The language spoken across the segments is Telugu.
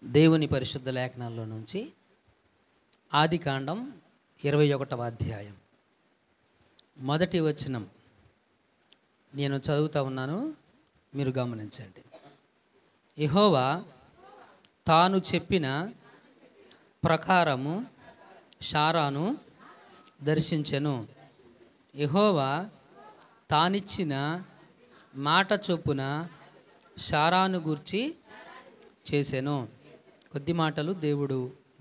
దేవుని పరిశుద్ధ లేఖనాల్లో నుంచి ఆదికాండం 21వ అధ్యాయం మొదటి వచనం నేను చదువుతా ఉన్నాను, మీరు గమనించండి. యెహోవా తాను చెప్పిన ప్రకారము శారాను దర్శించెను. యెహోవా తానిచ్చిన మాట చొప్పున శారాను గూర్చి చేసెను. కొద్ది మాటలు దేవుడు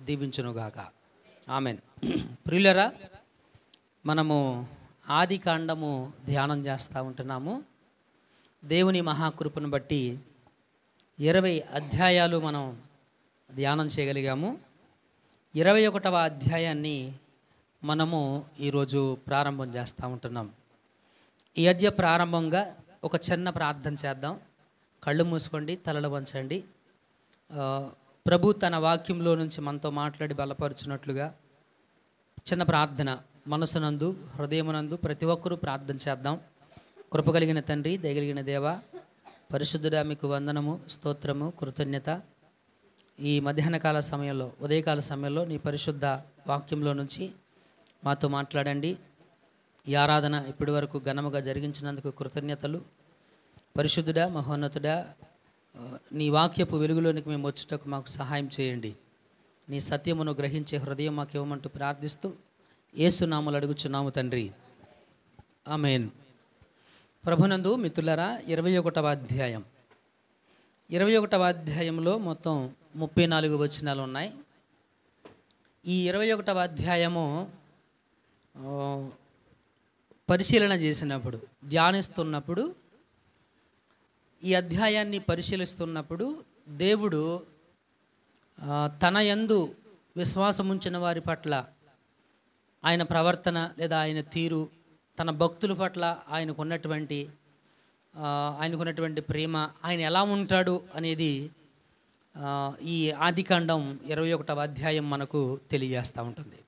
దీవించునుగాక. ఆమెన్. ప్రియులరా, మనము ఆది కాండము ధ్యానం చేస్తూ ఉంటున్నాము. దేవుని మహాకృపను బట్టి 20 అధ్యాయాలు మనం ధ్యానం చేయగలిగాము. 21వ అధ్యాయాన్ని మనము ఈరోజు ప్రారంభం చేస్తూ ఉంటున్నాం. ఈ అధ్యాయ ప్రారంభంగా ఒక చిన్న ప్రార్థన చేద్దాం. కళ్ళు మూసుకోండి, తలలు వంచండి. ప్రభు తన వాక్యంలో నుంచి మనతో మాట్లాడి బలపరుచున్నట్లుగా చిన్న ప్రార్థన మనసునందు హృదయమునందు ప్రతి ఒక్కరూ ప్రార్థన చేద్దాం. కృప కలిగిన తండ్రి, దయగలిగిన దేవ, పరిశుద్ధుడా, మీకు వందనము, స్తోత్రము, కృతజ్ఞత. ఈ మధ్యాహ్నకాల సమయంలో, ఉదయకాల సమయంలో నీ పరిశుద్ధ వాక్యంలో నుంచి మాతో మాట్లాడండి. ఈ ఆరాధన ఇప్పటి వరకు ఘనముగా జరిగించినందుకు కృతజ్ఞతలు. పరిశుద్ధుడా, మహోన్నతుడా, నీ వాక్యపు వెలుగులోనికి మేము వచ్చుటకు మాకు సహాయం చేయండి. నీ సత్యమును గ్రహించే హృదయం మాకు ఇవ్వమంటూ ప్రార్థిస్తూ యేసు నామములో అడుగుచున్నాము తండ్రి, ఆమేన్. ప్రభునందు మిత్రులారా, 21వ అధ్యాయం 21వ అధ్యాయంలో మొత్తం 34 వచనాలు ఉన్నాయి. ఈ 21వ అధ్యాయము పరిశీలన చేసినప్పుడు, ధ్యానిస్తున్నప్పుడు, ఈ అధ్యాయాన్ని పరిశీలిస్తున్నప్పుడు దేవుడు తన యందు విశ్వాసం ఉంచిన వారి పట్ల ఆయన ప్రవర్తన లేదా ఆయన తీరు, తన భక్తుల పట్ల ఆయనకున్నటువంటి ప్రేమ, ఆయన ఎలా ఉంటాడు అనేది ఈ ఆదికాండం 21వ అధ్యాయం మనకు తెలియజేస్తూ ఉంటుంది.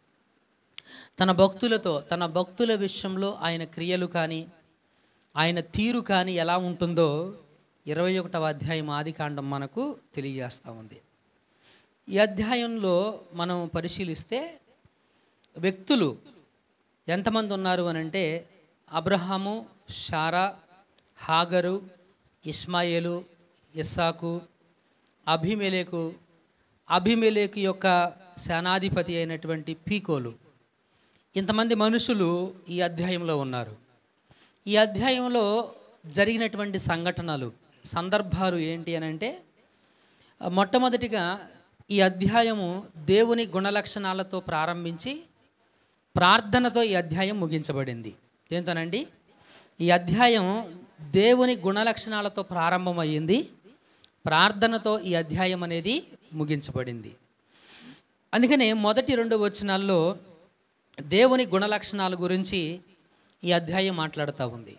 తన భక్తులతో, తన భక్తుల విషయంలో ఆయన క్రియలు కానీ ఆయన తీరు కానీ ఎలా ఉంటుందో 21వ అధ్యాయం ఆదికాండం మనకు తెలియజేస్తూ ఉంది. ఈ అధ్యాయంలో మనం పరిశీలిస్తే వ్యక్తులు ఎంతమంది ఉన్నారు అని అంటే, అబ్రహాము, శారా, హాగరు, ఇష్మాయేలు, ఇస్సాకు, అభిమెలెకు యొక్క సేనాధిపతి అయినటువంటి పీకోలు, ఇంతమంది మనుషులు ఈ అధ్యాయంలో ఉన్నారు. ఈ అధ్యాయంలో జరిగినటువంటి సంఘటనలు, సందర్భాలు ఏంటి అని అంటే, మొట్టమొదటిగా ఈ అధ్యాయము దేవుని గుణలక్షణాలతో ప్రారంభించి ప్రార్థనతో ఈ అధ్యాయం ముగించబడింది. ఏంటోనండి, ఈ అధ్యాయం దేవుని గుణలక్షణాలతో ప్రారంభమయ్యింది, ప్రార్థనతో ఈ అధ్యాయం అనేది ముగించబడింది. అందుకనే మొదటి 2 వచనాల్లో దేవుని గుణలక్షణాల గురించి ఈ అధ్యాయం మాట్లాడుతూ ఉంది.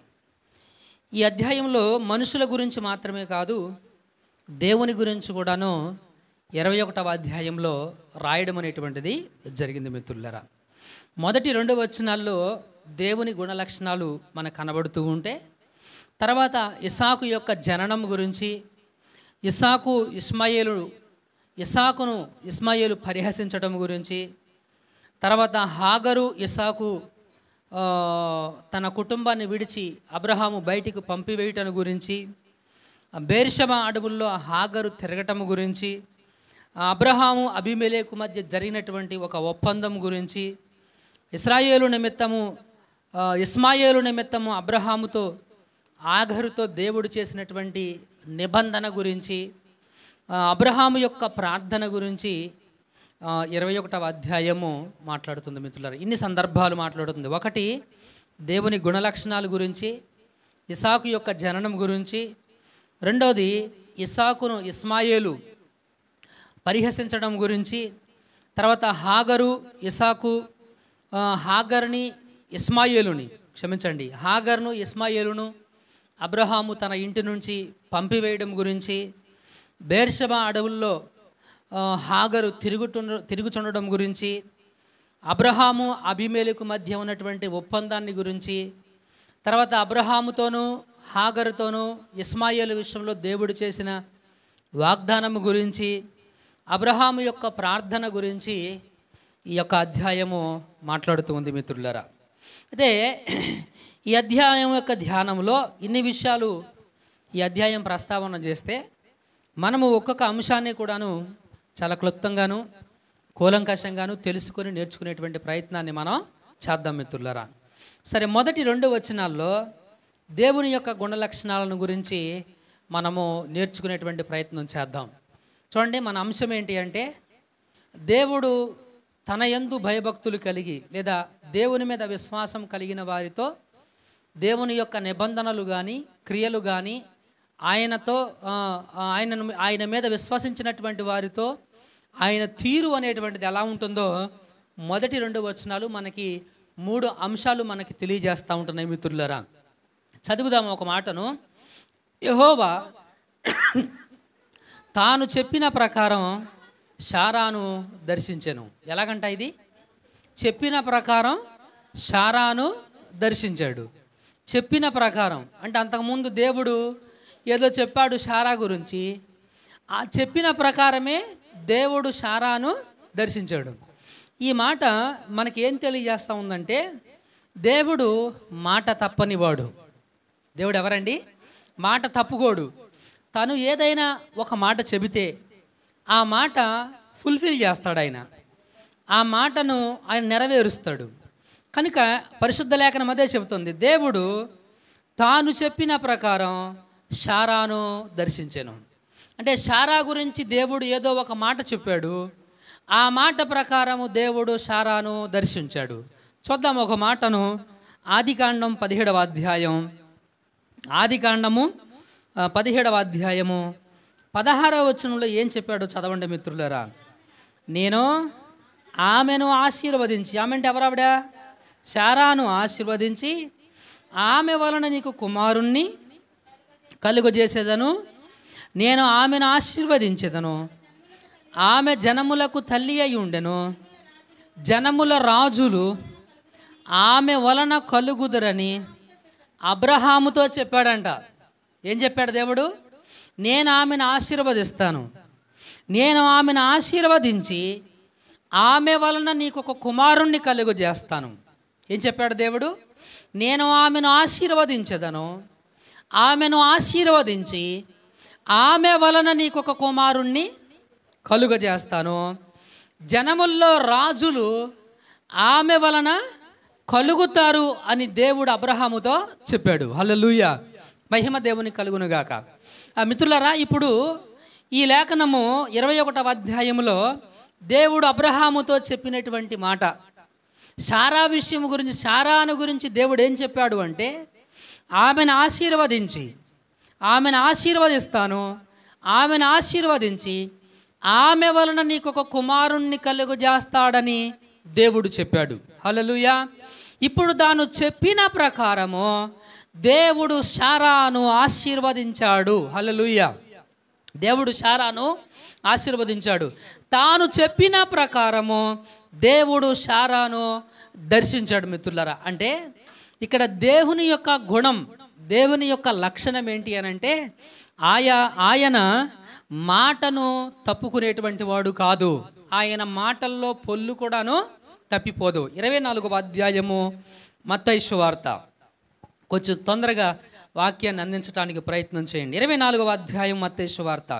ఈ అధ్యాయంలో మనుషుల గురించి మాత్రమే కాదు, దేవుని గురించి కూడాను 21వ అధ్యాయంలో రాయడం అనేటువంటిది జరిగింది. మిత్రులారా, మొదటి 2 వచనాల్లో దేవుని గుణలక్షణాలు మనకు కనబడుతూ ఉంటే, తర్వాత ఇస్సాకు యొక్క జననం గురించి, ఇస్సాకును ఇష్మాయేలు పరిహసించడం గురించి, తర్వాత హాగరు ఇస్సాకు తన కుటుంబాన్ని విడిచి అబ్రహాము బయటికి పంపివేయటం గురించి, బేర్షెబా అడవుల్లో హాగరు తిరగటం గురించి, అబ్రహాము అబీమెలెకు మధ్య జరిగినటువంటి ఒక ఒప్పందం గురించి, ఇస్మాయేలు నిమిత్తము అబ్రహాముతో ఆగరుతో దేవుడు చేసినటువంటి నిబంధన గురించి, అబ్రహాము యొక్క ప్రార్థన గురించి 21వ అధ్యాయము మాట్లాడుతుంది. మిత్రులారా, ఇన్ని సందర్భాలు మాట్లాడుతుంది. ఒకటి, దేవుని గుణలక్షణాల గురించి, ఇస్సాకు యొక్క జననం గురించి. రెండోది, ఇస్సాకును ఇష్మాయేలు పరిహసించడం గురించి. తర్వాత హాగరును ఇష్మాయేలును అబ్రహాము తన ఇంటి నుంచి పంపివేయడం గురించి, బేర్షెబా అడవుల్లో హాగరు తిరుగుచుండడం గురించి, అబ్రహాము అబీమెలెకు మధ్య ఉన్నటువంటి ఒప్పందాన్ని గురించి, తర్వాత అబ్రహాముతోనూ హాగరుతోనూ ఇష్మాయేలు విషయంలో దేవుడు చేసిన వాగ్దానము గురించి, అబ్రహాము యొక్క ప్రార్థన గురించి ఈ యొక్క అధ్యాయము మాట్లాడుతూ ఉంది మిత్రులారా. అయితే ఈ అధ్యాయం యొక్క ధ్యానంలో ఇన్ని విషయాలు ఈ అధ్యాయం ప్రస్తావన చేస్తే మనము ఒక్కొక్క అంశాన్ని కూడాను చాలా క్లుప్తంగాను కూలంకషంగాను తెలుసుకొని నేర్చుకునేటువంటి ప్రయత్నాన్ని మనం చేద్దాం మిత్రులారా. సరే, మొదటి 2 వచనాల్లో దేవుని యొక్క గుణ లక్షణాలను గురించి మనము నేర్చుకునేటువంటి ప్రయత్నం చేద్దాం. చూడండి, మన అంశం ఏంటి అంటే దేవుడు తన యందు భయభక్తులు కలిగి లేదా దేవుని మీద విశ్వాసం కలిగిన వారితో దేవుని యొక్క నిబంధనలు కానీ క్రియలు కానీ ఆయన మీద విశ్వసించినటువంటి వారితో ఆయన తీరు అనేటువంటిది ఎలా ఉంటుందో మొదటి 2 వచనాలు మనకి 3 అంశాలు మనకి తెలియజేస్తూ ఉంటున్నాయి మిత్రులారా. చదువుదాము ఒక మాటను. యెహోవా తాను చెప్పిన ప్రకారం శారాను దర్శించెను. ఎలాగంట ఇది? చెప్పిన ప్రకారం శారాను దర్శించాడు. చెప్పిన ప్రకారం అంటే అంతకుముందు దేవుడు ఏదో చెప్పాడు శారా గురించి, ఆ చెప్పిన ప్రకారమే దేవుడు శారాను దర్శించాడు. ఈ మాట మనకి ఏం తెలియజేస్తూ ఉందంటే దేవుడు మాట తప్పనివాడు. దేవుడు ఎవరండి? మాట తప్పుకోడు. తను ఏదైనా ఒక మాట చెబితే ఆ మాట ఫుల్ఫిల్ చేస్తాడు. ఆ మాటను ఆయన నెరవేరుస్తాడు. కనుక పరిశుద్ధ లేఖనం అదే చెబుతుంది, దేవుడు తాను చెప్పిన ప్రకారం శారాను దర్శించెను. అంటే శారా గురించి దేవుడు ఏదో ఒక మాట చెప్పాడు, ఆ మాట ప్రకారము దేవుడు శారాను దర్శించాడు. చూద్దాం ఒక మాటను. ఆదికాండం 17వ అధ్యాయం, ఆదికాండము 17వ అధ్యాయము 16వ వచనంలో ఏం చెప్పాడో చదవండి మిత్రులారా. నేను ఆమెను ఆశీర్వదించి, ఆమె అంటే ఎవరావిడ? శారాను ఆశీర్వదించి ఆమె వలన నీకు కుమారుణ్ణి కలుగజేసేదను, నేను ఆమెను ఆశీర్వదించేదను, ఆమె జనములకు తల్లి అయి ఉండెను, జనముల రాజులు ఆమె వలన కలుగుదరని అబ్రహాముతో చెప్పాడంట. ఏం చెప్పాడు దేవుడు? నేను ఆమెను ఆశీర్వదిస్తాను, నేను ఆమెను ఆశీర్వదించి ఆమె వలన నీకు ఒక కుమారుణ్ణి కలుగజేస్తాను. ఏం చెప్పాడు దేవుడు? నేను ఆమెను ఆశీర్వదించదను, ఆమెను ఆశీర్వదించి ఆమె వలన నీకు ఒక కుమారుణ్ణి కలుగజేస్తాను, జనముల్లో రాజులు ఆమె వలన కలుగుతారు అని దేవుడు అబ్రహాముతో చెప్పాడు. హల్లెలూయా, మహిమ దేవుని కలుగునుగాక. మిత్రులారా, ఇప్పుడు ఈ లేఖనము 21వ అధ్యాయంలో దేవుడు అబ్రహాముతో చెప్పినటువంటి మాట, శారా విషయం గురించి, శారాను గురించి దేవుడు ఏం చెప్పాడు అంటే ఆమెను ఆశీర్వదించి, ఆమెను ఆశీర్వదిస్తాను, ఆమెను ఆశీర్వదించి ఆమె వలన నీకు ఒక కుమారుణ్ణి కలుగజేస్తాడని దేవుడు చెప్పాడు. హల్లెలూయా. ఇప్పుడు తాను చెప్పిన ప్రకారము దేవుడు శారాను ఆశీర్వదించాడు. హల్లెలూయా. దేవుడు శారాను ఆశీర్వదించాడు. తాను చెప్పిన ప్రకారము దేవుడు శారాను దర్శించాడు మిత్రులారా. అంటే ఇక్కడ దేవుని యొక్క గుణం, దేవుని యొక్క లక్షణం ఏంటి అని అంటే ఆయన మాటను తప్పుకునేటువంటి వాడు కాదు. ఆయన మాటల్లో పొల్లు కూడాను తప్పిపోదు. 24వ అధ్యాయము మత్తయి సువార్త. కొంచెం తొందరగా వాక్యాన్ని అందించడానికి ప్రయత్నం చేయండి. 24వ అధ్యాయం మత్తయి సువార్త.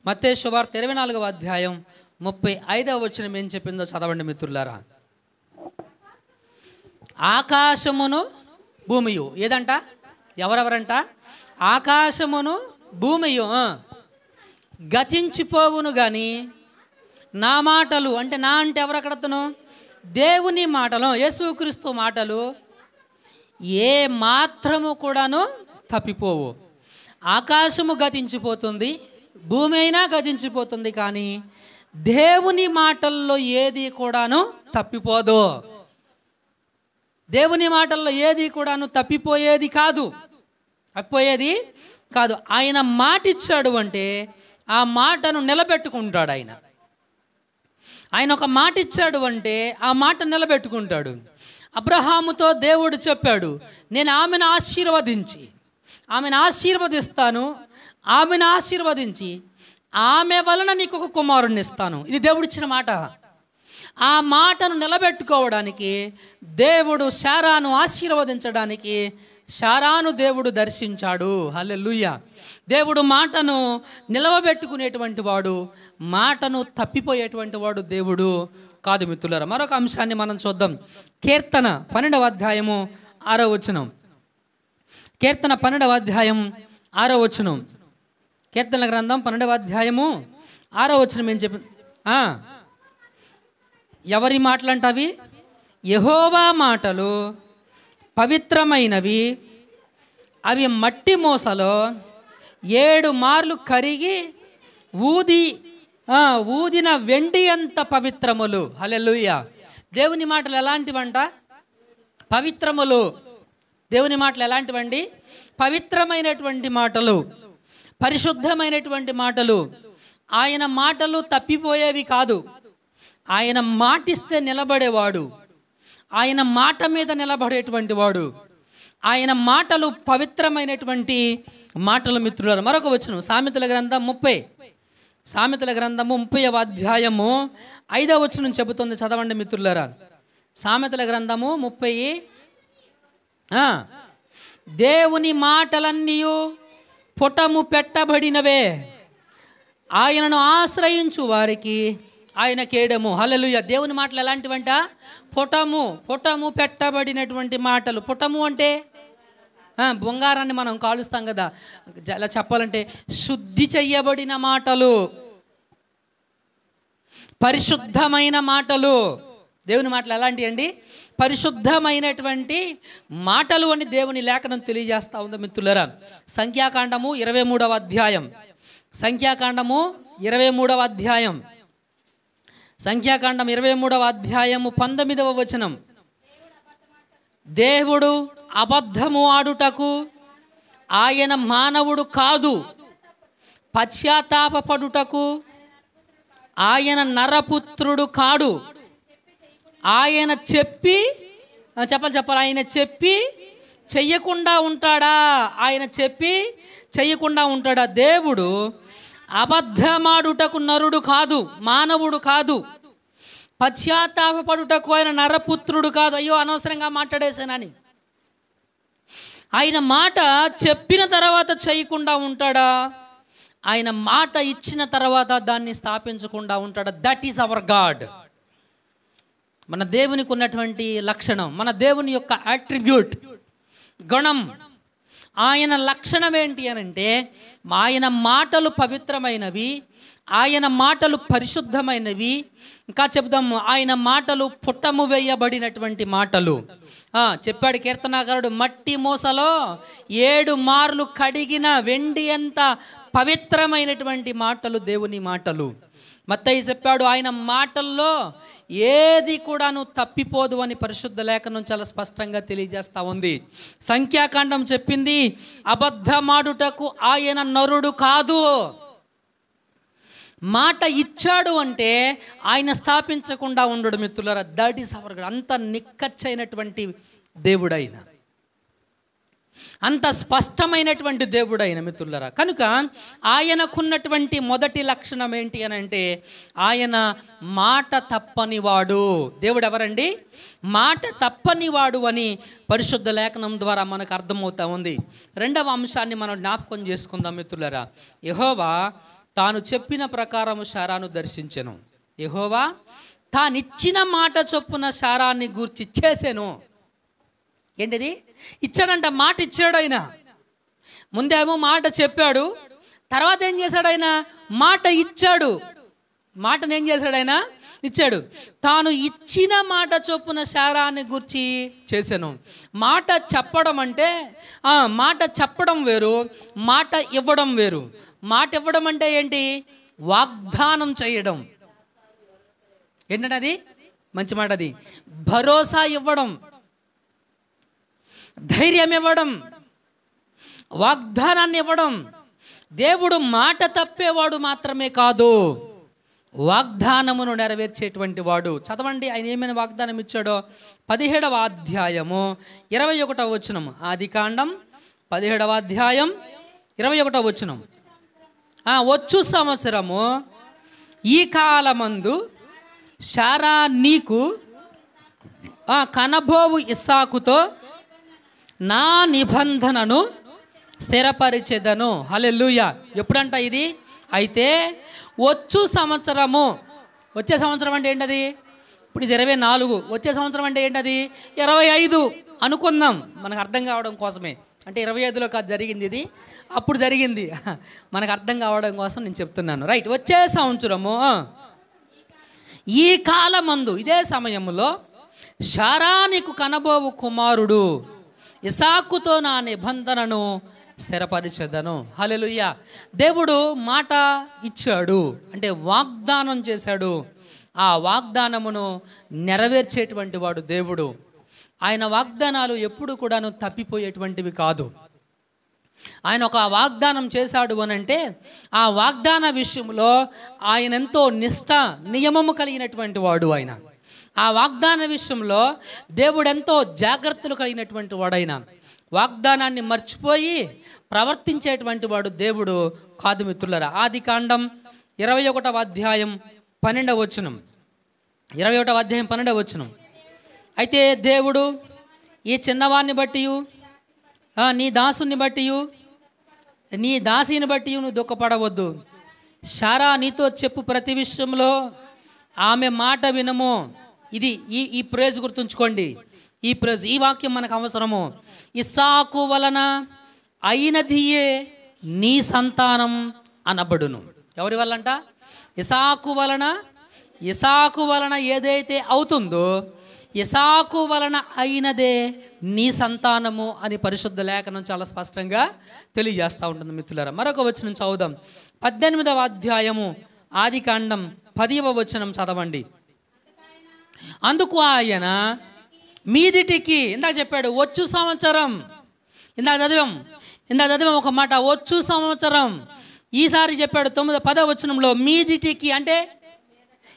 మత్తయి సువార్త 24వ అధ్యాయం 35వ వచనం ఏం చెప్పిందో చదవండి మిత్రులారా. ఆకాశమును భూమియు, ఏదంట? ఎవరెవరంట? ఆకాశమును భూమియు గతించిపోవును కానీ నా మాటలు, అంటే నా అంటే ఎవరు అక్కడతను? దేవుని మాటలు, యేసుక్రీస్తు మాటలు ఏ మాత్రము కూడాను తప్పిపోవు. ఆకాశము గతించిపోతుంది, భూమి అయినా గతించిపోతుంది, కానీ దేవుని మాటల్లో ఏది కూడాను తప్పిపోదు. దేవుని మాటల్లో ఏది కూడాను తప్పిపోయేది కాదు, తప్పిపోయేది కాదు. ఆయన మాట ఇచ్చాడు అంటే ఆ మాటను నిలబెట్టుకుంటాడు. ఆయన ఒక మాట ఇచ్చాడు అంటే ఆ మాట నిలబెట్టుకుంటాడు. అబ్రహాముతో దేవుడు చెప్పాడు, నేను ఆమెను ఆశీర్వదిస్తాను, ఆమెను ఆశీర్వదించి ఆమె వలన నీకు ఒక కుమారుణ్ణి ఇస్తాను. ఇది దేవుడిచ్చిన మాట. ఆ మాటను నిలబెట్టుకోవడానికి దేవుడు శారాను ఆశీర్వదించడానికి శారాను దేవుడు దర్శించాడు. హల్లెలూయా. దేవుడు మాటను నిలవబెట్టుకునేటువంటి వాడు, మాటను తప్పిపోయేటువంటి వాడు దేవుడు కాదు మిత్రులారా. మరొక అంశాన్ని మనం చూద్దాం. కీర్తన 12వ అధ్యాయము 6వ వచనం. కీర్తన 12వ అధ్యాయం 6వ వచనం. కీర్తన గ్రంథం 12వ అధ్యాయము 6వ వచనం ఏం చెప్పి, ఎవరి మాటలంటవి? యెహోవా మాటలు పవిత్రమైనవి, అవి మట్టి మూసలో 7 మార్లు కరిగి ఊదిన వెండి అంత పవిత్రములు. హల్లెలూయా. దేవుని మాటలు ఎలాంటివంట? పవిత్రములు. దేవుని మాటలు ఎలాంటివండి? పవిత్రమైనటువంటి మాటలు, పరిశుద్ధమైనటువంటి మాటలు. ఆయన మాటలు తప్పిపోయేవి కాదు. ఆయన మాటిస్తే నిలబడేవాడు, ఆయన మాట మీద నిలబడేటువంటి వాడు. ఆయన మాటలు పవిత్రమైనటువంటి మాటలు మిత్రులారా. మరొక వచనం సామెతల గ్రంథం 30వ అధ్యాయము 5వ వచనం చెబుతుంది. చదవండి మిత్రులారా. సామెతల గ్రంథము 30. దేవుని మాటలన్నీ పుటము పెట్టబడినవే, ఆయనను ఆశ్రయించు వారికి ఆయన కేడము. హల్లెలూయా. దేవుని మాటలు ఎలాంటివంట? పుటము పెట్టబడినటువంటి మాటలు. పుటము అంటే బంగారాన్ని మనం కాలుస్తాం కదా, అలా చెప్పాలంటే శుద్ధి చెయ్యబడిన మాటలు, పరిశుద్ధమైన మాటలు. దేవుని మాటలు ఎలాంటివి అండి? పరిశుద్ధమైనటువంటి మాటలు అని దేవుని లేఖనం తెలియజేస్తా ఉంది మిత్రులారా. సంఖ్యాకాండము 23వ అధ్యాయం. సంఖ్యాకాండము 23వ అధ్యాయం. సంఖ్యాకాండం 23వ అధ్యాయము 19వ వచనం. దేవుడు అబద్ధము ఆడుటకు ఆయన మానవుడు కాదు, పశ్చాత్తాపపడుటకు ఆయన నరపుత్రుడు కాడు. ఆయన చెప్పాలి ఆయన చెప్పి చెయ్యకుండా ఉంటాడా? ఆయన చెప్పి చెయ్యకుండా ఉంటాడా? దేవుడు అబద్ధమాడుటకు నరుడు కాదు, మానవుడు కాదు. పశ్చాత్తాపపడుటకు ఆయన నరపుత్రుడు కాదు. అయ్యో అనవసరంగా మాట్లాడేసానని. ఆయన మాట చెప్పిన తర్వాత చేయకుండా ఉంటాడా? ఆయన మాట ఇచ్చిన తర్వాత దాన్ని స్థాపించకుండా ఉంటాడా? That is our God. మన దేవునికి ఉన్నటువంటి లక్షణం, మన దేవుని యొక్క అట్రిబ్యూట్, గుణం. ఆయన లక్షణం ఏంటి అని అంటే, ఆయన మాటలు పవిత్రమైనవి, ఆయన మాటలు పరిశుద్ధమైనవి. ఇంకా చెప్దాము, ఆయన మాటలు పుట్టము వేయబడినటువంటి మాటలు. చెప్పాడు కీర్తనాకారుడు, మట్టి మూసలో 7 మార్లు కడిగిన వెండి ఎంత పవిత్రమైనటువంటి మాటలు దేవుని మాటలు. మత్తయి చెప్పాడు, ఆయన మాటల్లో ఏది కూడాను తప్పిపోదు అని పరిశుద్ధ లేఖనం చాలా స్పష్టంగా తెలియజేస్తూ ఉంది. సంఖ్యాకాండం చెప్పింది, అబద్ధమాడుటకు ఆయన నరుడు కాదు. మాట ఇచ్చాడు అంటే ఆయన స్థాపించకుండా ఉండడు మిత్రులారా. That is our God. అంత నిక్కచ్చైనటువంటి దేవుడైన, అంత స్పష్టమైనటువంటి దేవుడైన మిత్రులారా. కనుక ఆయనకున్నటువంటి మొదటి లక్షణం ఏంటి అని అంటే, ఆయన మాట తప్పనివాడు. దేవుడు ఎవరండి? మాట తప్పనివాడు అని పరిశుద్ధ లేఖనం ద్వారా మనకు అర్థమవుతా ఉంది. రెండవ అంశాన్ని మనం జ్ఞాపకం చేసుకుందాం మిత్రులారా. యెహోవా తాను చెప్పిన ప్రకారము శారాను దర్శించెను. యెహోవా తానిచ్చిన మాట చొప్పున శారాన్ని గూర్చి చేసెను. ఏంటిది? ఇచ్చాడంట, మాట ఇచ్చాడు ఆయన. ముందేమో మాట చెప్పాడు, తర్వాత ఏం చేశాడు ఆయన? మాట ఇచ్చాడు. మాటను ఏం చేశాడు ఆయన? ఇచ్చాడు. తాను ఇచ్చిన మాట చొప్పున శారాన్ని గురించి చేశాను. మాట చెప్పడం అంటే, మాట చెప్పడం వేరు, మాట ఇవ్వడం వేరు. మాట ఇవ్వడం అంటే ఏంటి? వాగ్దానం చేయడం. ఏంటంటే అది మంచి మాట. అది భరోసా ఇవ్వడం, ధైర్యం ఇవ్వడం, వాగ్దానాన్ని ఇవ్వడం. దేవుడు మాట తప్పేవాడు మాత్రమే కాదు, వాగ్దానమును నెరవేర్చేటువంటి వాడు. చదవండి ఆయన ఏమైనా వాగ్దానం ఇచ్చాడో. 17వ అధ్యాయము 21వ వచనం. ఆదికాండం 17వ అధ్యాయం 21వ వచనం. వచ్చు సంవత్సరము ఈ కాలమందు శారా నీకు కనబోవు ఇస్సాకుతో నా నిబంధనను స్థిరపరిచెదను. హల్లెలూయా. ఎప్పుడంట ఇది? అయితే వచ్చు సంవత్సరము. వచ్చే సంవత్సరం అంటే ఏంటది? ఇప్పుడు ఇది 24. వచ్చే సంవత్సరం అంటే ఏంటది? 25 అనుకుందాం, మనకు అర్థం కావడం కోసమే. అంటే 25లో కాదు జరిగింది, ఇది అప్పుడు జరిగింది. మనకు అర్థం కావడం కోసం నేను చెప్తున్నాను. రైట్. వచ్చే సంవత్సరము ఈ కాలమందు, ఇదే సమయంలో శారా నీకు కనబోవు కుమారుడు ఇస్సాకుతో నా నిబంధనను స్థిరపరిచెదను. హల్లెలూయా. దేవుడు మాట ఇచ్చాడు, అంటే వాగ్దానం చేశాడు. ఆ వాగ్దానమును నెరవేర్చేటువంటి వాడు దేవుడు. ఆయన వాగ్దానాలు ఎప్పుడు కూడాను తప్పిపోయేటువంటివి కాదు. ఆయన ఒక వాగ్దానం చేశాడు అనంటే ఆ వాగ్దాన విషయంలో ఆయన ఎంతో నిష్ఠ నియమము కలిగినటువంటి వాడు. ఆయన ఆ వాగ్దాన విషయంలో దేవుడు ఎంతో జాగ్రత్తలు కలిగినటువంటి వాడైన, వాగ్దానాన్ని మర్చిపోయి ప్రవర్తించేటువంటి వాడు దేవుడు కాదు మిత్రులారా. ఆదికాండం 21వ అధ్యాయం 12వ వచనం. 21వ అధ్యాయం 12వ వచనం. అయితే దేవుడు ఈ చిన్నవాడిని బట్టి, నీ దాసుని బట్టి, నీ దాసిని బట్టి నువ్వు దుఃఖపడవద్దు. శారా నీతో చెప్పు ప్రతి విషయంలో ఆమె మాట వినము. ఇది ఈ ప్రేజ్ గుర్తుంచుకోండి. ఈ ప్రేజ్, ఈ వాక్యం మనకు అవసరము. ఇస్సాకు వలన అయినదియే నీ సంతానం అనబడును. ఎవరి వల్లంట? ఇస్సాకు వలన ఏదైతే అవుతుందో ఇస్సాకు వలన అయినదే నీ సంతానము అని పరిశుద్ధ లేఖనం చాలా స్పష్టంగా తెలియజేస్తూ ఉంటుంది మిత్రులారా. మరొక వచనం చదువుదాం. 18వ అధ్యాయము ఆదికాండం 10వ వచనం చదవండి. అందుకు ఆయన మీదిటికి, ఇందాక చెప్పాడు వచ్చు సంవత్సరం, ఇందాక చదివాం ఒక మాట, వచ్చు సంవత్సరం. ఈసారి చెప్పాడు 10వ వచనంలో మీదిటికి, అంటే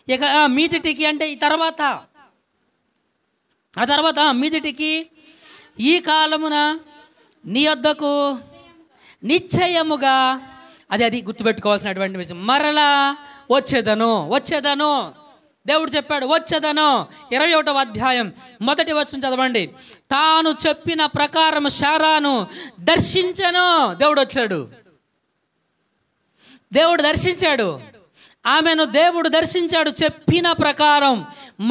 ఇక మీదిటికి అంటే ఈ తర్వాత, ఆ తర్వాత మీదిటికి ఈ కాలమున నీ వద్దకు నిశ్చయముగా, అది గుర్తుపెట్టుకోవాల్సినటువంటి విషయం, మరలా వచ్చేదను. దేవుడు చెప్పాడు వచ్చేదను. 21వ అధ్యాయం 1వ వచనం చదవండి. తాను చెప్పిన ప్రకారం శారాను దర్శించెను. దేవుడు దర్శించాడు ఆమెను. దేవుడు దర్శించాడు. చెప్పిన ప్రకారం,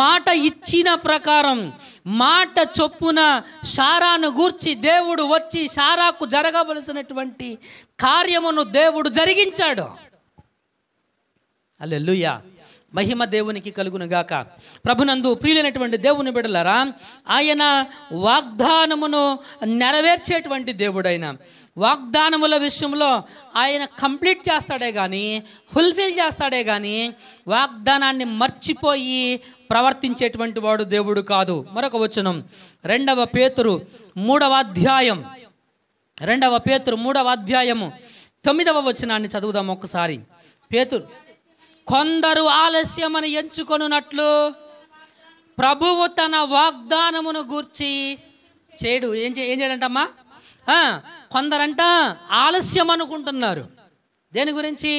మాట ఇచ్చిన ప్రకారం, మాట చొప్పున శారాను గూర్చి దేవుడు వచ్చి శారాకు జరగవలసినటువంటి కార్యమును దేవుడు జరిగించాడు. హల్లెలూయా. మహిమ దేవునికి కలుగునుగాక. ప్రభునందు ప్రియులైనటువంటి దేవుని బిడ్డలారా, ఆయన వాగ్దానమును నెరవేర్చేటువంటి దేవుడైన, వాగ్దానముల విషయంలో ఆయన కంప్లీట్ చేస్తాడే కానీ, ఫుల్ఫిల్ చేస్తాడే కానీ వాగ్దానాన్ని మర్చిపోయి ప్రవర్తించేటువంటి వాడు దేవుడు కాదు. మరొక వచనం 2వ పేతురు 3వ అధ్యాయం 9వ వచనాన్ని చదువుదాం ఒక్కసారి. పేతురు, కొందరు ఆలస్యమని ఎంచుకొనున్నట్లు ప్రభువు తన వాగ్దానమును గూర్చి చేయడు. ఏం చేయడంటమ్మా? కొందరంట ఆలస్యం అనుకుంటున్నారు. దేని గురించి?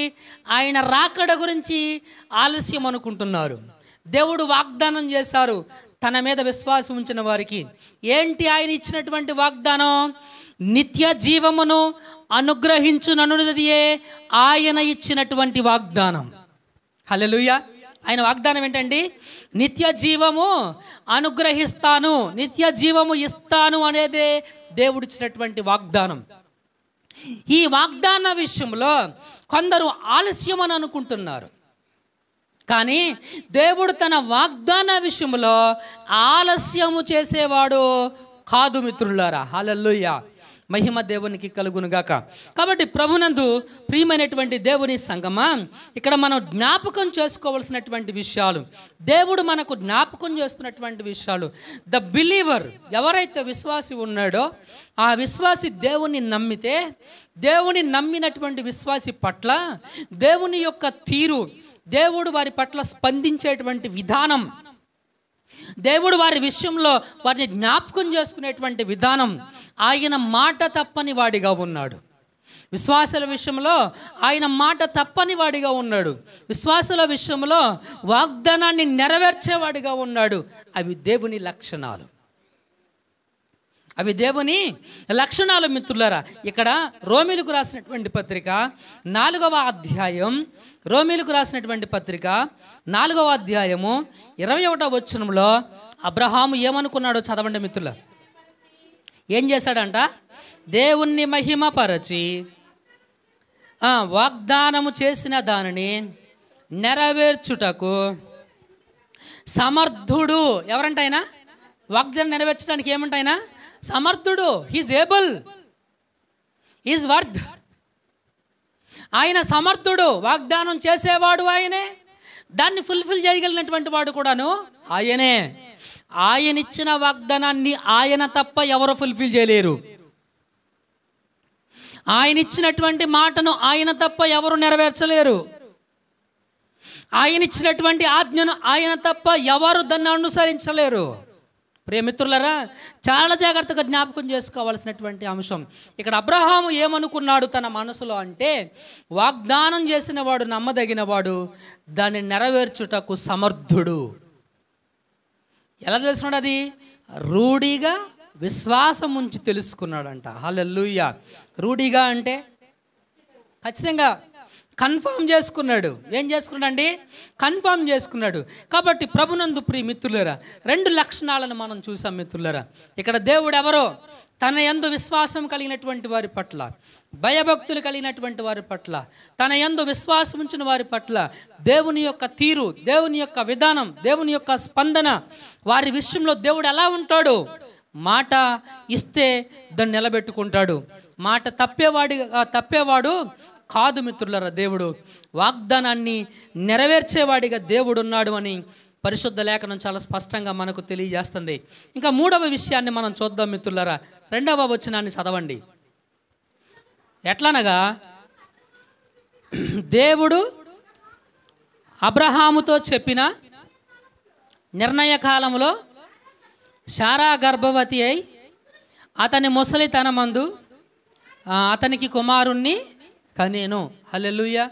ఆయన రాకడ గురించి ఆలస్యం అనుకుంటున్నారు. దేవుడు వాగ్దానం చేశారు తన మీద విశ్వాసం ఉంచిన వారికి. ఏంటి ఆయన ఇచ్చినటువంటి వాగ్దానం? నిత్య జీవమును అనుగ్రహించుననున్నదియే ఆయన ఇచ్చినటువంటి వాగ్దానం. హల్లెలూయా. ఆయన వాగ్దానం ఏంటండి? నిత్య జీవము అనుగ్రహిస్తాను, నిత్య జీవము ఇస్తాను అనేదే దేవుడిచ్చినటువంటి వాగ్దానం. ఈ వాగ్దాన విషయంలో కొందరు ఆలస్యం అని అనుకుంటున్నారు, కానీ దేవుడు తన వాగ్దాన విషయంలో ఆలస్యము చేసేవాడు కాదు మిత్రులారా. హల్లెలూయా. మహిమ దేవునికి కలుగునుగాక. కాబట్టి ప్రభునందు ప్రియమైనటువంటి దేవుని సంగమా, ఇక్కడ మనం జ్ఞాపకం చేసుకోవాల్సినటువంటి విషయాలు, దేవుడు మనకు జ్ఞాపకం చేస్తున్నటువంటి విషయాలు. ద బిలీవర్, ఎవరైతే విశ్వాసి ఉన్నాడో ఆ విశ్వాసి దేవుని నమ్మితే, దేవుని నమ్మినటువంటి విశ్వాసి పట్ల దేవుని యొక్క తీరు, దేవుడు వారి పట్ల స్పందించేటువంటి విధానం, దేవుడు వారి విషయంలో వారిని జ్ఞాపకం చేసుకునేటువంటి విధానం, ఆయన మాట తప్పని వాడిగా ఉన్నాడు. విశ్వాసుల విషయంలో ఆయన మాట తప్పని వాడిగా ఉన్నాడు. విశ్వాసుల విషయంలో వాగ్దానాన్ని నెరవేర్చేవాడిగా ఉన్నాడు. అవి దేవుని లక్షణాలు. అవి దేవుని లక్షణాలు మిత్రులారా. ఇక్కడ రోమీలకు రాసినటువంటి పత్రిక 4వ అధ్యాయం, రోమీలకు రాసినటువంటి పత్రిక 4వ అధ్యాయము 21వ వచనంలో అబ్రహాము ఏమనుకున్నాడో చదవండి మిత్రుల. ఏం చేశాడంట? దేవుణ్ణి మహిమపరచి వాగ్దానము చేసిన దానిని నెరవేర్చుటకు సమర్థుడు. ఎవరంట ఆయన? వాగ్దానం నెరవేర్చడానికి ఏమంట ఆయన? సమర్థుడు. He's able, he's worth. ఆయన సమర్థుడు, వాగ్దానం చేసేవాడు ఆయనే, దాన్ని ఫుల్ఫిల్ చేయగలిగినటువంటి వాడు కూడాను ఆయనే. ఆయన ఇచ్చిన వాగ్దానాన్ని ఆయన తప్ప ఎవరు ఫుల్ఫిల్ చేయలేరు. ఆయన ఇచ్చినటువంటి మాటను ఆయన తప్ప ఎవరు నెరవేర్చలేరు. ఆయన ఇచ్చినటువంటి ఆజ్ఞను ఆయన తప్ప ఎవరు దాన్ని అనుసరించలేరు. ప్రియమిత్రులరా, చాలా జాగ్రత్తగా జ్ఞాపకం చేసుకోవాల్సినటువంటి అంశం. ఇక్కడ అబ్రహాము ఏమనుకున్నాడు తన మనసులో అంటే, వాగ్దానం చేసిన వాడు నమ్మదగినవాడు, దాన్ని నెరవేర్చుటకు సమర్థుడు. ఎలా తెలుసుకున్నాడు? అది రూఢిగా విశ్వాసం ఉంచి తెలుసుకున్నాడంట. హల్లెలూయా. రూఢిగా అంటే ఖచ్చితంగా కన్ఫర్మ్ చేసుకున్నాడు. ఏం చేసుకున్నాడండి? కన్ఫర్మ్ చేసుకున్నాడు. కాబట్టి ప్రభునందు ప్రియ మిత్రులరా, 2 లక్షణాలను మనం చూసాం మిత్రులరా. ఇక్కడ దేవుడు ఎవరో? తన యందు విశ్వాసం కలిగినటువంటి వారి పట్ల, భయభక్తులు కలిగినటువంటి వారి పట్ల, తన యందు విశ్వాసం ఉంచిన వారి పట్ల దేవుని యొక్క తీరు, దేవుని యొక్క విధానం, దేవుని యొక్క స్పందన, వారి విషయంలో దేవుడు ఎలా ఉంటాడు? మాట ఇస్తే దాన్ని నిలబెట్టుకుంటాడు. మాట తప్పేవాడు కాదు మిత్రులరా. దేవుడు వాగ్దానాన్ని నెరవేర్చేవాడిగా దేవుడు ఉన్నాడు అని పరిశుద్ధ లేఖనం చాలా స్పష్టంగా మనకు తెలియజేస్తుంది. ఇంకా 3వ విషయాన్ని మనం చూద్దాం మిత్రులరా. 2వ వచనాన్ని చదవండి. ఎట్లనగా, దేవుడు అబ్రహాముతో చెప్పిన నిర్ణయ కాలంలో శారా గర్భవతి అయి అతని ముసలితనమందు అతనికి కుమారుణ్ణి కనేను. హల్లెలూయా.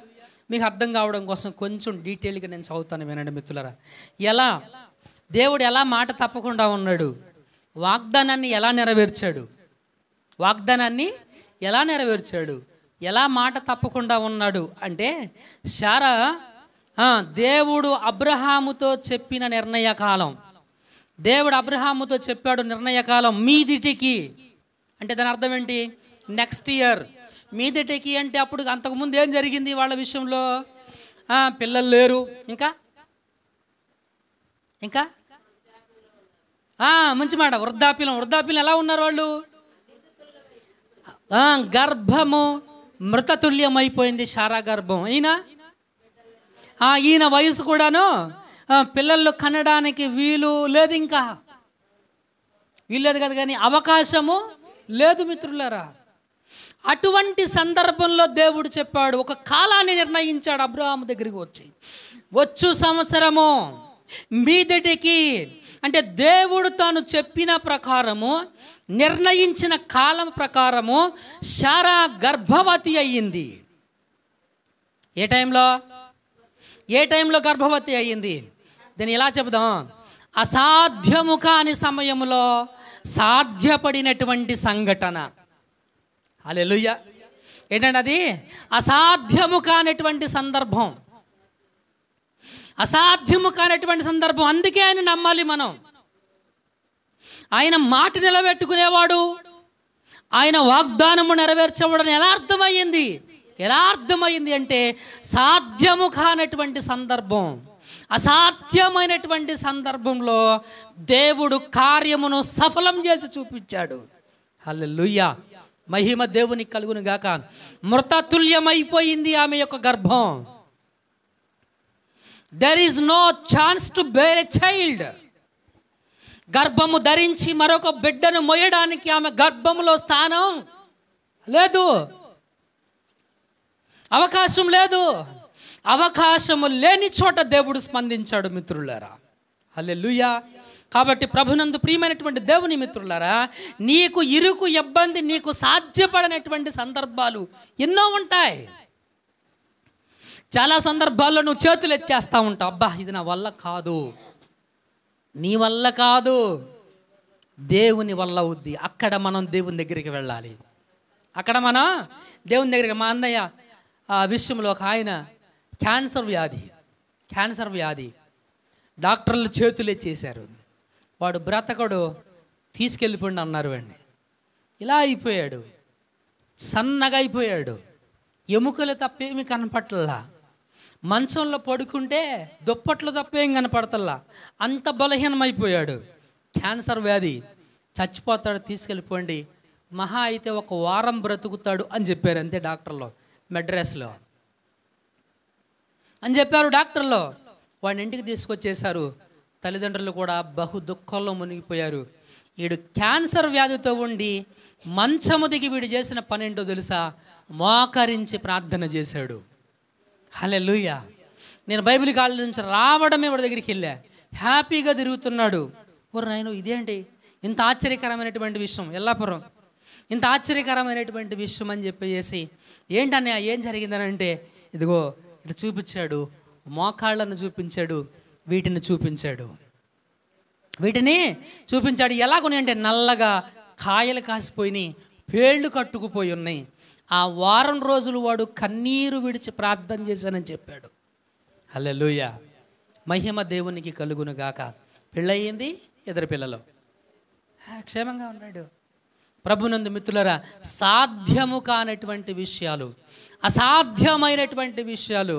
మీకు అర్థం కావడం కోసం కొంచెం డీటెయిల్గా నేను చదువుతాను, వినండి మిత్రులారా. దేవుడు ఎలా మాట తప్పకుండా ఉన్నాడు, వాగ్దానాన్ని ఎలా నెరవేర్చాడు, ఎలా మాట తప్పకుండా ఉన్నాడు అంటే, శారా దేవుడు అబ్రహాముతో చెప్పిన నిర్ణయకాలం, దేవుడు అబ్రహాముతో చెప్పాడు నిర్ణయకాలం మీదిటికి అంటే దాని అర్థం ఏంటి? Next year. మీదిటికి అంటే అప్పుడు అంతకుముందు ఏం జరిగింది వాళ్ళ విషయంలో? పిల్లలు లేరు. ఇంకా మంచి మాట, వృద్ధాప్యం ఎలా ఉన్నారు వాళ్ళు? గర్భము మృతతుల్యమైపోయింది, శారా గర్భం. ఈయన వయసు కూడాను పిల్లలు కనడానికి వీలు లేదు కదా, కానీ అవకాశము లేదు మిత్రులారా. అటువంటి సందర్భంలో దేవుడు చెప్పాడు, ఒక కాలాన్ని నిర్ణయించాడు అబ్రహాము దగ్గరికి వచ్చు సంవత్సరము మీదటికి అంటే దేవుడు తాను చెప్పిన ప్రకారము, నిర్ణయించిన కాలం ప్రకారము శారా గర్భవతి అయ్యింది. ఏ టైంలో గర్భవతి అయ్యింది? దీన్ని ఎలా చెబుదాం? అసాధ్యము కాని సమయంలో సాధ్యపడినటువంటి సంఘటన. హల్లెలూయా. ఏంటంటే అది అసాధ్యము కానటువంటి సందర్భం, అందుకే ఆయన నమ్మాలి మనం. ఆయన మాట నిలబెట్టుకునేవాడు, ఆయన వాగ్దానము నెరవేర్చేవాడని ఎలా అర్థమయ్యింది అంటే, సాధ్యము కానటువంటి సందర్భం, అసాధ్యమైనటువంటి సందర్భంలో దేవుడు కార్యమును సఫలం చేసి చూపించాడు. హల్లెలూయా. మహిమ దేవునికి కలుగును గాక. మృతతుల్యమైపోయింది ఆమె యొక్క గర్భం. There is no chance to bear a child. గర్భము ధరించి మరొక బిడ్డను మోయడానికి ఆమె గర్భములో స్థానం లేదు, అవకాశం లేదు. అవకాశము లేని చోట దేవుడు స్పందించాడు మిత్రులారా. హల్లెలూయా. కాబట్టి ప్రభునందు ప్రియమైనటువంటి దేవుని మిత్రులారా, నీకు ఇరుకు ఇబ్బంది, నీకు సాధ్యపడనటువంటి సందర్భాలు ఎన్నో ఉంటాయి. చాలా సందర్భాల్లో నువ్వు చేతులు ఎత్తేస్తూ ఉంటావు, అబ్బా ఇది నా వల్ల కాదు. నీ వల్ల కాదు, దేవుని వల్ల అవుద్ది. అక్కడ మనం దేవుని దగ్గరికి వెళ్ళాలి. అక్కడ మనం దేవుని దగ్గరికి. మా అన్నయ్య విషయంలో ఒక ఆయన క్యాన్సర్ వ్యాధి డాక్టర్లు చేతులు ఎత్తేసారు. వాడు బ్రతకడు, తీసుకెళ్ళిపోండి అన్నారు. వాడిని ఇలా అయిపోయాడు, సన్నగా అయిపోయాడు, ఎముకలు తప్పేమి కనపట్లా, మంచంలో పడుకుంటే దుప్పట్లు తప్పేం కనపడతల్లా, అంత బలహీనమైపోయాడు. క్యాన్సర్ వ్యాధి, చచ్చిపోతాడు, తీసుకెళ్ళిపోండి, మహా అయితే 1 వారం బ్రతుకుతాడు అని చెప్పారు. అంతే డాక్టర్లో, మెడ్రాస్లో అని చెప్పారు డాక్టర్లో. వాడిని ఇంటికి తీసుకొచ్చేశారు. తల్లిదండ్రులు కూడా బహు దుఃఖంలో మునిగిపోయారు. వీడు క్యాన్సర్ వ్యాధితో ఉండి మంచము దిగి వీడు చేసిన పని ఏంటో తెలుసా? మోకరించి ప్రార్థన చేశాడు. హల్లెలూయా. నేను బైబిల్ కాలేజీ నుంచి రావడమే వాడి దగ్గరికి వెళ్ళా. హ్యాపీగా తిరుగుతున్నాడు. ఓ నాయనో ఇదేంటి ఇంత ఆశ్చర్యకరమైనటువంటి విషయం, ఎల్లాపురం ఇంత ఆశ్చర్యకరమైనటువంటి విషయం అని చెప్పేసి, ఏంటన్నయ్య ఏం జరిగిందని అంటే, ఇదిగో ఇటు చూపించాడు, మోకాళ్ళను చూపించాడు, వీటిని చూపించాడు. ఎలాగొని అంటే నల్లగా కాయలు కాసిపోయినాయి, పేళ్ళు కట్టుకుపోయి ఉన్నాయి. ఆ వారం రోజులు వాడు కన్నీరు విడిచి ప్రార్థన చేశానని చెప్పాడు. హల్లెలూయా. మహిమ దేవునికి కలుగును గాక. పెళ్ళయింది, 2 పిల్లలు, క్షేమంగా ఉన్నాడు. ప్రభునందు మిత్రులారా, సాధ్యము కానటువంటి విషయాలు, అసాధ్యమైనటువంటి విషయాలు,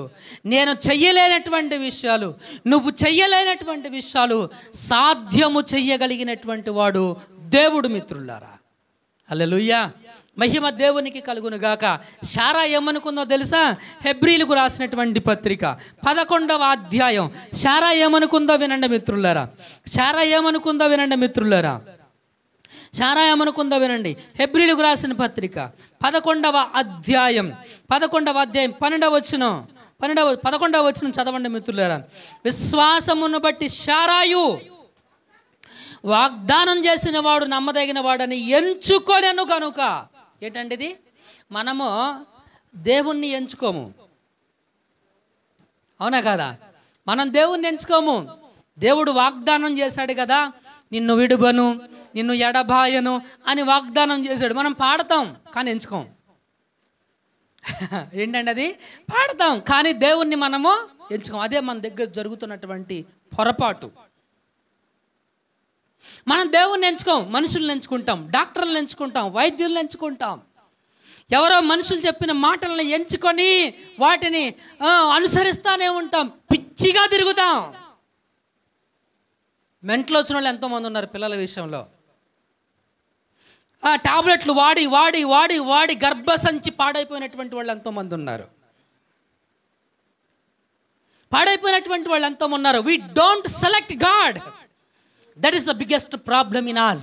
నేను చెయ్యలేనటువంటి విషయాలు, నువ్వు చెయ్యలేనటువంటి విషయాలు సాధ్యము చెయ్యగలిగినటువంటి వాడు దేవుడు మిత్రులారా. హల్లెలూయా. మహిమ దేవునికి కలుగును గాక. శారా ఏమనుకుందో తెలుసా? హెబ్రీలకు రాసినటువంటి పత్రిక 11వ అధ్యాయం. శారా ఏమనుకుందో వినండి మిత్రులారా. శారా ఏమనుకుందో వినండి. హెబ్రీలకు రాసిన పత్రిక 11వ అధ్యాయం 11వ వచనం చదవండి మిత్రులారా. విశ్వాసమును బట్టి శారాయు వాగ్దానం చేసిన వాడు నమ్మదగిన వాడని ఎంచుకొనెను గనుక. ఏంటండి ఇది? మనము దేవుణ్ణి ఎంచుకోము, అవునా కదా? మనం దేవుణ్ణి ఎంచుకోము. దేవుడు వాగ్దానం చేశాడు కదా, నిన్ను విడువను, నిన్ను ఎడబాయను అని వాగ్దానం చేశాడు. మనం పాడతాం కానీ ఎంచుకోం. ఏంటండి అది? పాడతాం కానీ దేవుణ్ణి మనము ఎంచుకోం. అదే మన దగ్గర జరుగుతున్నటువంటి పొరపాటు. మనం దేవుణ్ణి ఎంచుకోం, మనుషుల్ని ఎంచుకుంటాం, డాక్టర్లను ఎంచుకుంటాం, వైద్యులను ఎంచుకుంటాం. ఎవరో మనుషులు చెప్పిన మాటలను ఎంచుకొని వాటిని అనుసరిస్తానే ఉంటాం, పిచ్చిగా తిరుగుతాం. మెంటలు వచ్చిన వాళ్ళు ఎంతోమంది ఉన్నారు పిల్లల విషయంలో. టాబ్లెట్లు వాడి వాడి వాడి వాడి గర్భసంచి పాడైపోయినటువంటి వాళ్ళు ఎంతోమంది ఉన్నారు. We don't select God. That is the biggest problem in us.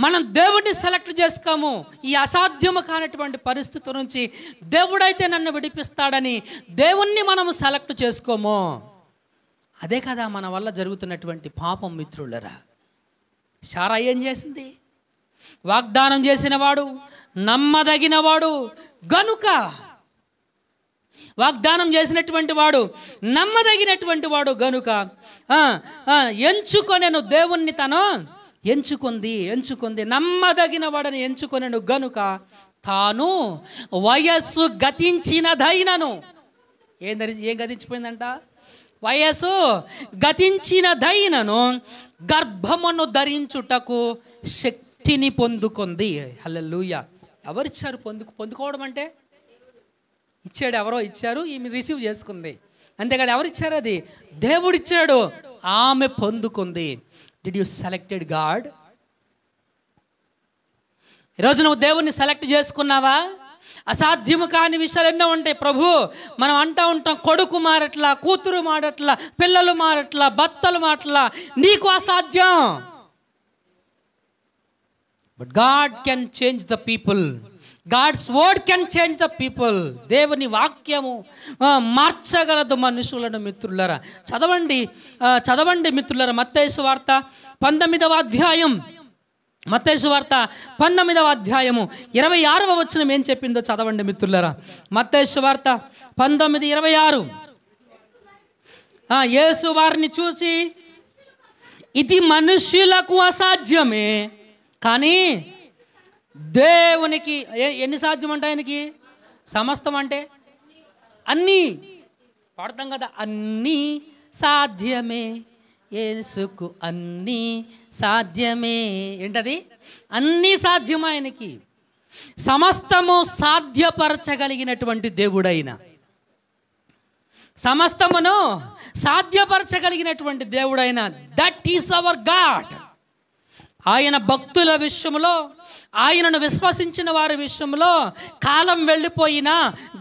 మనం దేవుడిని సెలెక్ట్ చేసుకోము. ఈ అసాధ్యము కానటువంటి పరిస్థితి నుంచి దేవుడైతే నన్ను విడిపిస్తాడని దేవుణ్ణి మనము సెలెక్ట్ చేసుకోము. అదే కదా మన వల్ల జరుగుతున్నటువంటి పాపం మిత్రులరా. శారా ఏం చేసింది? వాగ్దానం చేసిన వాడు నమ్మదగిన వాడు గనుక, వాగ్దానం చేసినటువంటి వాడు నమ్మదగినటువంటి వాడు గనుక ఎంచుకొనెను. దేవుణ్ణి తను ఎంచుకుంది. నమ్మదగిన వాడని ఎంచుకొనెను గనుక తాను వయస్సు గతించినదైనను. ఏం గతించిపోయిందంట? వయస్సు గతించినదైనను గర్భమును ధరించుటకు శక్తిని పొందుకుంది. హల్లెలూయా. ఎవరిచ్చారు? పొందుకోవడం అంటే ఇచ్చాడు, ఎవరో ఇచ్చారు, ఈమె రిసీవ్ చేసుకుంది. అంతేకాదు, ఎవరిచ్చారు? అది దేవుడిచ్చాడు, ఆమె పొందుకుంది. Did you selected God? ఈరోజు నువ్వు దేవుణ్ణి సెలెక్ట్ చేసుకున్నావా? అసాధ్యము కాని విషయాలు ఎన్నో ఉంటాయి. ప్రభు మనం అంటూ ఉంటాం, కొడుకు మారట్లా, కూతురు మారట్లా, పిల్లలు మారట్లా, భర్తలు మారట్లా, నీకు అసాధ్యం. But God can change the people. God's word can change the people. దేవుని వాక్యము మార్చగలదు మనుషులను. మిత్రులారా చదవండి మిత్రులారా. మత్తయి సువార్త 19వ అధ్యాయం, మత్తయి సువార్త 19వ అధ్యాయము 26వ వచనం ఏం చెప్పిందో చదవండి మిత్రులారా. మత్తయి సువార్త 19:26. యేసు వారిని చూసి, ఇది మనుష్యులకు అసాధ్యమే, కానీ దేవునికి ఎన్ని సాధ్యం అంటే ఆయనకి సమస్తం అంటే అన్నీ పాడతాం కదా, అన్నీ సాధ్యమే యేసుకు అన్నీ సాధ్యమే. ఏంటది? అన్నీ సాధ్యం ఆయనకి. సమస్తము సాధ్యపరచగలిగినటువంటి దేవుడైన, సమస్తమును సాధ్యపరచగలిగినటువంటి దేవుడైన దట్ ఈస్ అవర్ గాడ్. ఆయన భక్తుల విషయంలో, ఆయనను విశ్వసించిన వారి విషయంలో కాలం వెళ్ళిపోయినా,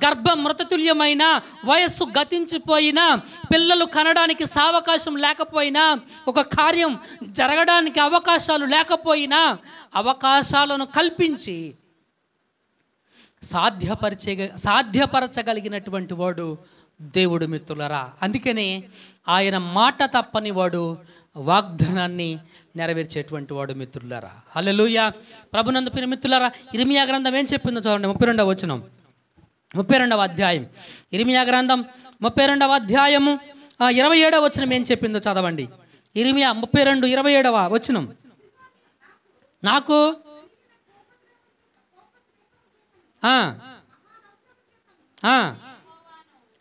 గర్భం మృతతుల్యమైన, వయస్సు గతించిపోయినా, పిల్లలు కనడానికి సావకాశం లేకపోయినా, ఒక కార్యం జరగడానికి అవకాశాలు లేకపోయినా, అవకాశాలను కల్పించి సాధ్యపరచగలిగినటువంటి వాడు దేవుడు మిత్రులరా. అందుకనే ఆయన మాట తప్పని వాడు, వాగ్దానాన్ని నెరవేర్చేటువంటి వాడు మిత్రులారా. హల్లెలూయా. ప్రభునందు ప్రియ మిత్రులారా, ఇర్మియా గ్రంథం ఏం చెప్పిందో చూడండి. 32వ వచనం, 32వ అధ్యాయం. ఇర్మియా గ్రంథం 32వ అధ్యాయము 27వ వచనం ఏం చెప్పిందో చదవండి. ఇర్మియా 32:27వ వచనం. నాకు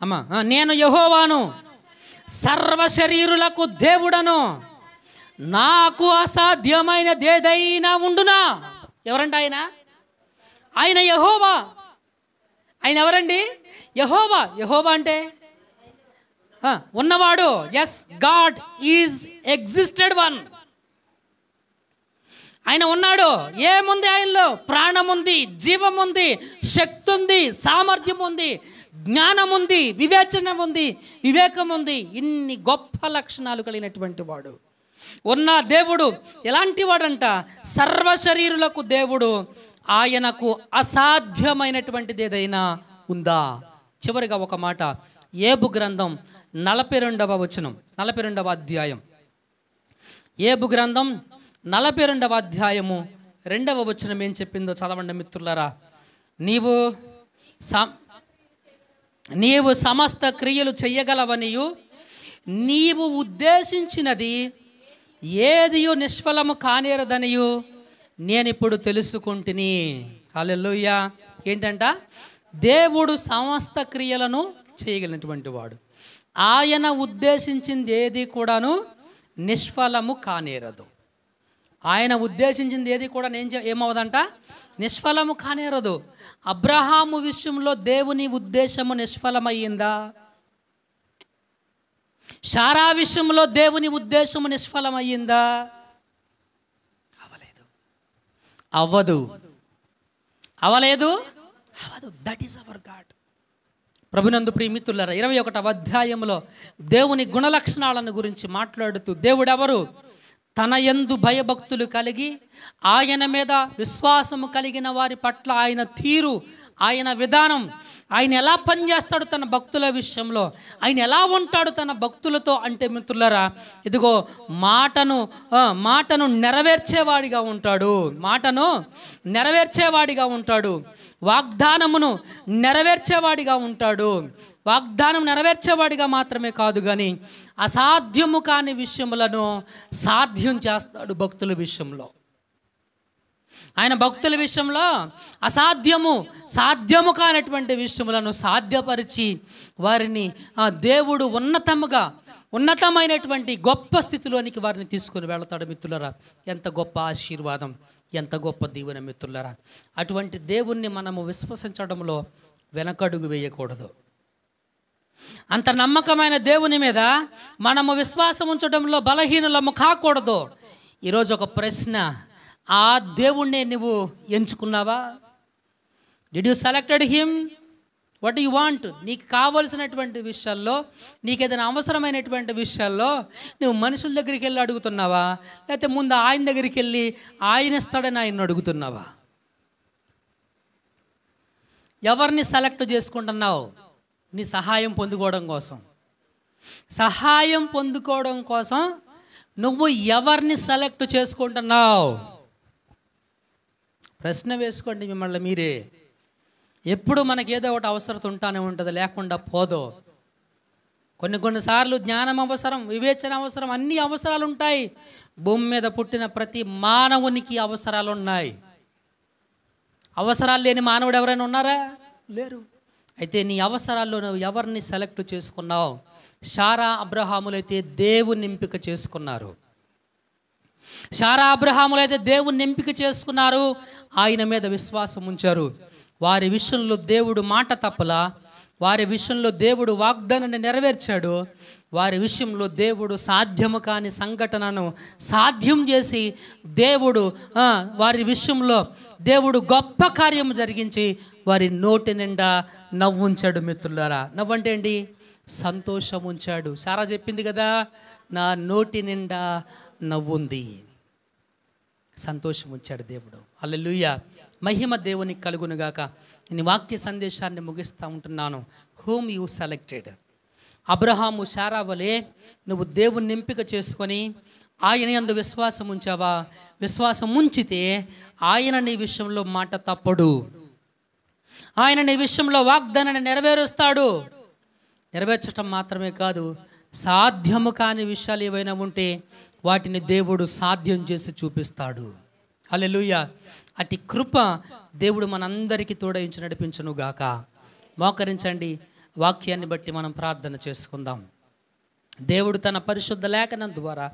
అమ్మా, నేను యెహోవాను, సర్వశరీరులకు దేవుడను, నాకు అసాధ్యమైనదేదైనా ఉండునా. ఎవరంట ఆయన? ఆయన యెహోవా. ఆయన ఎవరండి? యెహోవా. యెహోవా అంటే ఉన్నవాడు. Yes, God is existed one. ఆయన ఉన్నాడు. ఏముంది ఆయనలో? ప్రాణం ఉంది, జీవం ఉంది, శక్తి ఉంది, సామర్థ్యం ఉంది, జ్ఞానం ఉంది, వివేచన ఉంది, వివేకం ఉంది. ఇన్ని గొప్ప లక్షణాలు కలిగినటువంటి వాడు ఉన్న దేవుడు ఎలాంటి వాడంట? సర్వశరీరులకు దేవుడు. ఆయనకు అసాధ్యమైనటువంటిది ఏదైనా ఉందా? చివరిగా ఒక మాట, యోబు గ్రంథం 42వ వచనం, 42వ అధ్యాయం. యోబు గ్రంథం 42వ అధ్యాయము 2వ వచనం ఏం చెప్పిందో చదవండి మిత్రులారా. నీవు సమస్త క్రియలు చెయ్యగలవనియు, నీవు ఉద్దేశించినది ఏదియు నిష్ఫలము కానేరదనియు నేనిప్పుడు తెలుసుకుంటుని. హల్లెలూయా. ఏంటంట? దేవుడు సమస్త క్రియలను చేయగలిగినటువంటి వాడు. ఆయన ఉద్దేశించింది ఏది కూడాను నిష్ఫలము కానేరదు. ఆయన ఉద్దేశించింది ఏది కూడా ఏమవుదంట? నిష్ఫలము కానేరదు. అబ్రహాము విషయంలో దేవుని ఉద్దేశము నిష్ఫలమయ్యిందా? శారా విషయంలో దేవుని ఉద్దేశము నిష్ఫలమయ్యిందా? అవలేదు. That is our God. ప్రభునందు ప్రియమిత్రులారా, 21వ అధ్యాయంలో దేవుని గుణలక్షణాలను గురించి మాట్లాడుతూ, దేవుడెవరు? తన యందు భయభక్తులు కలిగి ఆయన మీద విశ్వాసము కలిగిన వారి పట్ల ఆయన తీరు, ఆయన విధానం, ఆయన ఎలా పనిచేస్తాడు తన భక్తుల విషయంలో, ఆయన ఎలా ఉంటాడు తన భక్తులతో అంటే మిత్రులారా, ఇదిగో మాటను నెరవేర్చేవాడిగా ఉంటాడు. మాటను నెరవేర్చేవాడిగా ఉంటాడు. వాగ్దానమును నెరవేర్చేవాడిగా ఉంటాడు. వాగ్దానం నెరవేర్చేవాడిగా మాత్రమే కాదు కానీ అసాధ్యము కాని విషయములను సాధ్యం చేస్తాడు భక్తుల విషయంలో. ఆయన భక్తుల విషయంలో సాధ్యము కానటువంటి విషయములను సాధ్యపరిచి వారిని దేవుడు ఉన్నతమైనటువంటి గొప్ప స్థితిలోనికి వారిని తీసుకొని వెళతాడు మిత్రులరా. ఎంత గొప్ప ఆశీర్వాదం, ఎంత గొప్ప దీవెన మిత్రులరా. అటువంటి దేవుణ్ణి మనము విశ్వసించడంలో వెనకడుగు వేయకూడదు. అంత నమ్మకమైన దేవుని మీద మనము విశ్వాసం ఉంచడంలో బలహీనులము కాకూడదు. ఈరోజు ఒక ప్రశ్న, ఆ దేవుణ్ణి నువ్వు ఎంచుకున్నావా? Did you selected him? What you want? నీకు కావలసినటువంటి విషయాల్లో, నీకు ఏదైనా అవసరమైనటువంటి విషయాల్లో నువ్వు మనుషుల దగ్గరికి వెళ్ళి అడుగుతున్నావా, లేకపోతే ముందు ఆయన దగ్గరికి వెళ్ళి ఆయన ఇస్తాడని ఆయన అడుగుతున్నావా? ఎవరిని సెలెక్ట్ చేసుకుంటున్నావు? నీ సహాయం పొందుకోవడం కోసం. సహాయం పొందుకోవడం కోసం నువ్వు ఎవరిని సెలెక్ట్ చేసుకుంటున్నావు? ప్రశ్న వేసుకోండి మిమ్మల్ని మీరే. ఎప్పుడు మనకేదో ఒకటి అవసరం ఉంటానే ఉంటుంది, లేకుండా పోదు. కొన్నిసార్లు జ్ఞానం అవసరం, వివేచన అవసరం, అన్ని అవసరాలు ఉంటాయి. భూమి మీద పుట్టిన ప్రతి మానవునికి అవసరాలు ఉన్నాయి. అవసరాలు లేని మానవుడు ఎవరైనా ఉన్నారా? లేరు. అయితే నీ అవసరాల్లో నువ్వు ఎవరిని సెలెక్ట్ చేసుకున్నావు? శారా అబ్రహాములైతే దేవుని ఎంపిక చేసుకున్నారు. శారా అబ్రహాములైతే దేవుని ఎంపిక చేసుకున్నారు, ఆయన మీద విశ్వాసం ఉంచారు. వారి విషయంలో దేవుడు మాట తప్పలా, వారి విషయంలో దేవుడు వాగ్దానాన్ని నెరవేర్చాడు. వారి విషయంలో దేవుడు సాధ్యము కాని సంఘటనను సాధ్యం చేసి దేవుడు వారి విషయంలో దేవుడు గొప్ప కార్యం జరిగించి వారి నోటి నిండా నవ్వుంచాడు. మిత్రులారా, నవ్వంటే ఏంటి? సంతోషం ఉంచాడు. సారా చెప్పింది కదా, నా నోటి నిండా నవ్వుంది. సంతోషం ఉంచాడు దేవుడు. హల్లెలూయా. మహిమ దేవునికి కలుగునుగాక. నేను వాక్య సందేశాన్ని ముగిస్తూ ఉంటున్నాను. Whom you selected. Abraham Sarah వలె నువ్వు దేవుని ఎంపిక చేసుకొని ఆయన యందు విశ్వాసం ఉంచావా? విశ్వాసం ఉంచితే ఆయన నీ విషయంలో మాట తప్పడు. ఆయన నీ విషయంలో వాగ్దానాన్ని నెరవేరుస్తాడు. నెరవేర్చటం మాత్రమే కాదు, సాధ్యము కాని విషయాలు ఏవైనా ఉంటే వాటిని దేవుడు సాధ్యం చేసి చూపిస్తాడు. హల్లెలూయా. అట్టి కృప దేవుడు మనందరికీ తోడయించి నడిపించును గాక. మోకరించండి, వాక్యాన్ని బట్టి మనం ప్రార్థన చేసుకుందాం. దేవుడు తన పరిశుద్ధ లేఖనం ద్వారా